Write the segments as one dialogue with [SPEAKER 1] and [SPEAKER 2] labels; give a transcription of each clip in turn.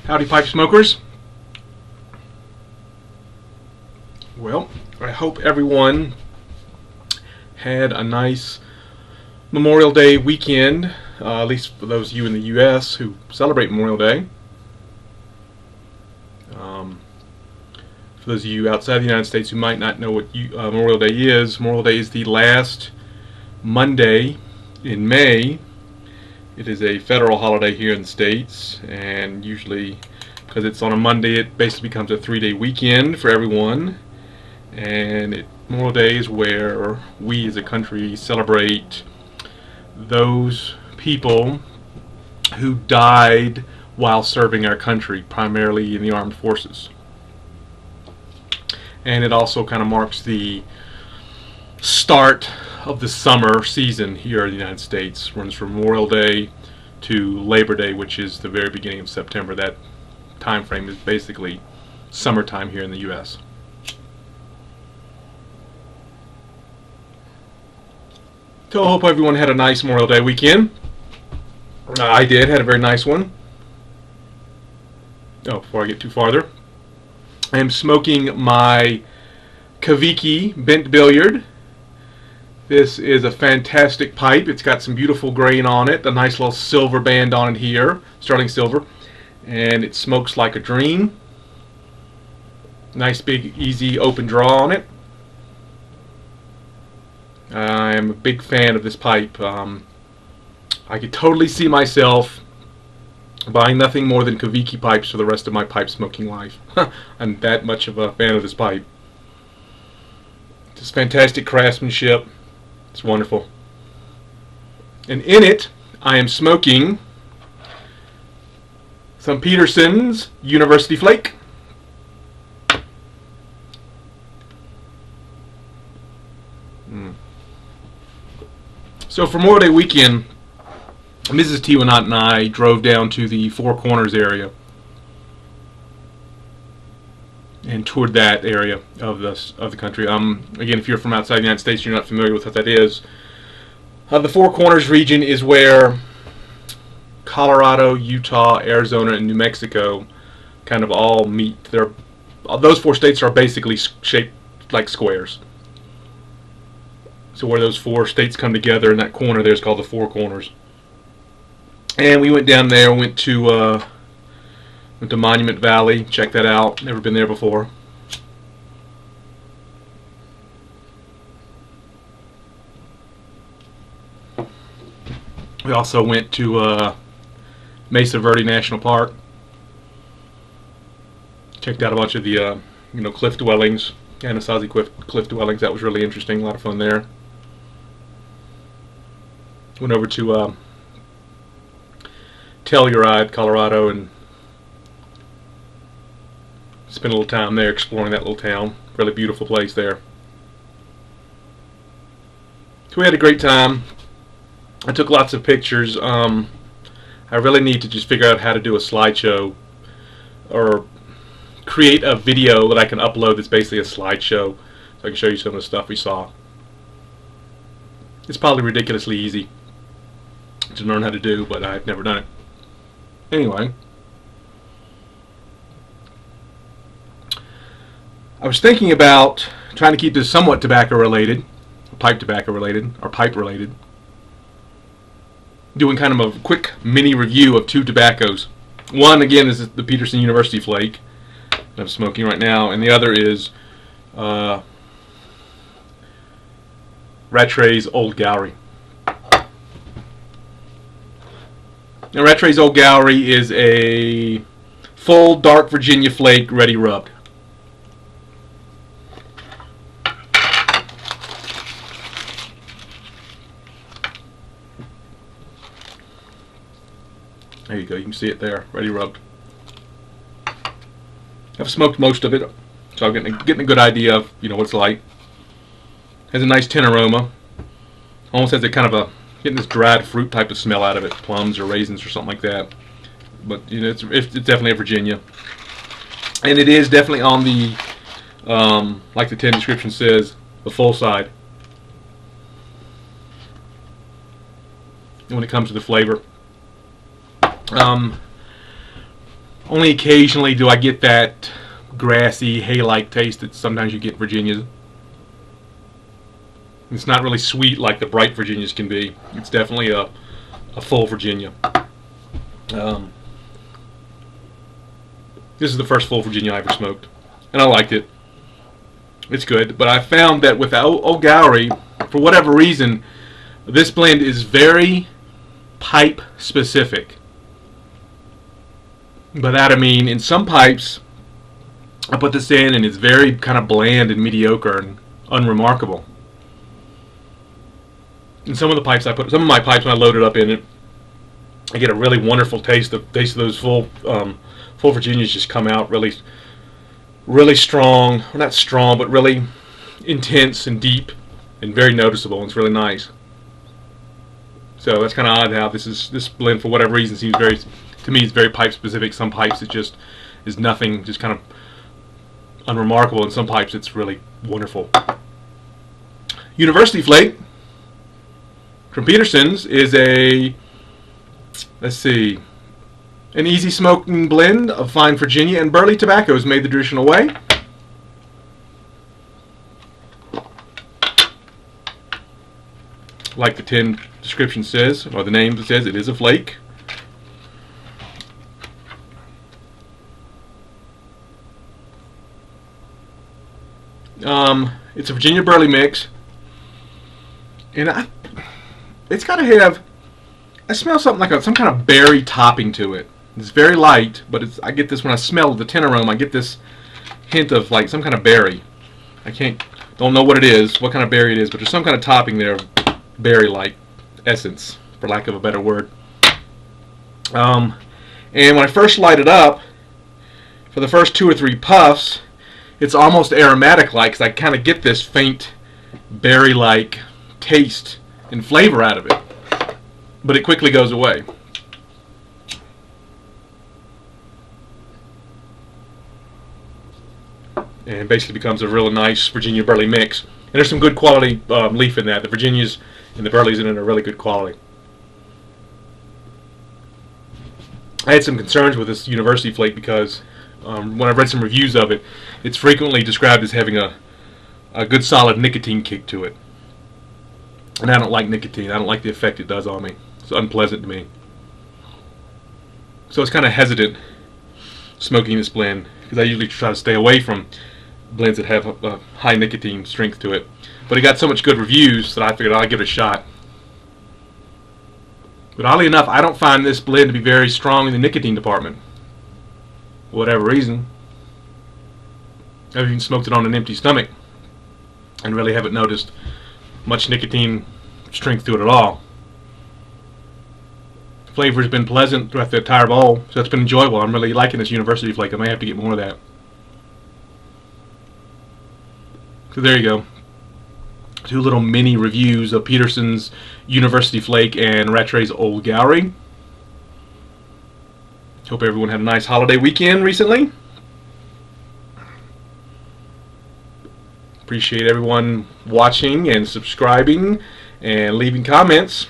[SPEAKER 1] Howdy, pipe smokers. Well, I hope everyone had a nice Memorial Day weekend, at least for those of you in the U.S. who celebrate Memorial Day. For those of you outside the United States who might not know what Memorial Day is the last Monday in May. It is a federal holiday here in the States, and usually, because it's on a Monday, it basically becomes a 3-day weekend for everyone. And Memorial Day is where we as a country celebrate those people who died while serving our country, primarily in the armed forces. And it also kind of marks the start of the summer season here in the United States. It runs from Memorial Day to Labor Day, which is the very beginning of September. That time frame is basically summertime here in the U.S. So I hope everyone had a nice Memorial Day weekend. I did, had a very nice one. Oh, before I get too farther, I am smoking my Gowrie bent billiard. This is a fantastic pipe. It's got some beautiful grain on it, a nice little silver band on it here, sterling silver, and it smokes like a dream. Nice big easy open draw on it. I am a big fan of this pipe. I could totally see myself buying nothing more than Gowrie pipes for the rest of my pipe smoking life. I'm that much of a fan of this pipe. Just fantastic craftsmanship. It's wonderful. And in it, I am smoking some Peterson's University Flake. So for Memorial Day weekend, Mrs. Tiwanat and I drove down to the Four Corners area and toured that area of the country. Again, if you're from outside the United States, you're not familiar with what that is. The Four Corners region is where Colorado, Utah, Arizona, and New Mexico kind of all meet. Those 4 states are basically shaped like squares. So where those 4 states come together in that corner there is called the Four Corners. And we went down there, went to Monument Valley, checked that out. Never been there before. We also went to Mesa Verde National Park. Checked out a bunch of the cliff dwellings, Anasazi cliff dwellings. That was really interesting. A lot of fun there. Went over to Telluride, Colorado, and spent a little time there exploring that little town. Really beautiful place there. So we had a great time. I took lots of pictures. I really need to just figure out how to do a slideshow or create a video that I can upload that's basically a slideshow so I can show you some of the stuff we saw. It's probably ridiculously easy to learn how to do, but I've never done it. Anyway, I was thinking about trying to keep this somewhat tobacco related, pipe tobacco related, or pipe related, doing kind of a quick mini review of 2 tobaccos. One, again, is the Peterson University Flake that I'm smoking right now, and the other is Rattray's Old Gowrie. Now, Rattray's Old Gowrie is a full dark Virginia flake ready rubbed. There you go, you can see it there, ready rubbed. I've smoked most of it, so I'm getting a good idea of what it's like. Has a nice tin aroma. Almost has a kind of a getting this dried fruit type of smell out of it, plums or raisins or something like that. But it's definitely a Virginia, and it is definitely on the like the tin description says, the full side. when it comes to the flavor. Only occasionally do I get that grassy, hay-like taste that sometimes you get in Virginias. It's not really sweet like the bright Virginias can be. It's definitely a full Virginia. This is the first full Virginia I ever smoked, and I liked it. It's good, but I found that with Old Gowrie, for whatever reason, this blend is very pipe specific. By that I mean, in some pipes, I put this in and it's very kind of bland and mediocre and unremarkable. In some of the pipes some of my pipes when I load it up in it, I get a really wonderful taste. The taste of those full Virginias just come out really strong. Well, not strong, but really intense and deep and very noticeable. And it's really nice. So that's kind of odd how this blend, for whatever reason, seems very, to me, it's very pipe specific. Some pipes it just is nothing, just kind of unremarkable. In some pipes it's really wonderful. University Flake from Peterson's is a, let's see, an easy smoking blend of fine Virginia and burley tobaccos made the traditional way. Like the tin description says, or the name says, it is a flake. It's a Virginia burley mix, and it's got to have, I smell something like some kind of berry topping to it. It's very light, but I get this when I smell the tin aroma. I get this hint of like some kind of berry. Don't know what it is, what kind of berry it is, but there's some kind of topping there, berry-like essence, for lack of a better word. And when I first light it up, for the first 2 or 3 puffs, it's almost aromatic-like, because I kind of get this faint berry-like taste and flavor out of it. But it quickly goes away. And basically becomes a really nice Virginia burley mix. And there's some good quality leaf in that. The Virginias and the burleys in it are really good quality. I had some concerns with this University Flake because when I read some reviews of it, it's frequently described as having a good solid nicotine kick to it. And I don't like nicotine. I don't like the effect it does on me. It's unpleasant to me. So it's kind of hesitant smoking this blend, because I usually try to stay away from blends that have a high nicotine strength to it. But it got so much good reviews that I figured I'd give it a shot. But oddly enough, I don't find this blend to be very strong in the nicotine department. For whatever reason. I've even smoked it on an empty stomach and really haven't noticed much nicotine strength to it at all. The flavor has been pleasant throughout the entire bowl, so it's been enjoyable. I'm really liking this University Flake. I may have to get more of that. So there you go. 2 little mini reviews of Peterson's University Flake and Rattray's Old Gowrie. Hope everyone had a nice holiday weekend recently. Appreciate everyone watching and subscribing and leaving comments.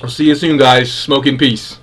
[SPEAKER 1] I'll see you soon, guys. Smoke in peace.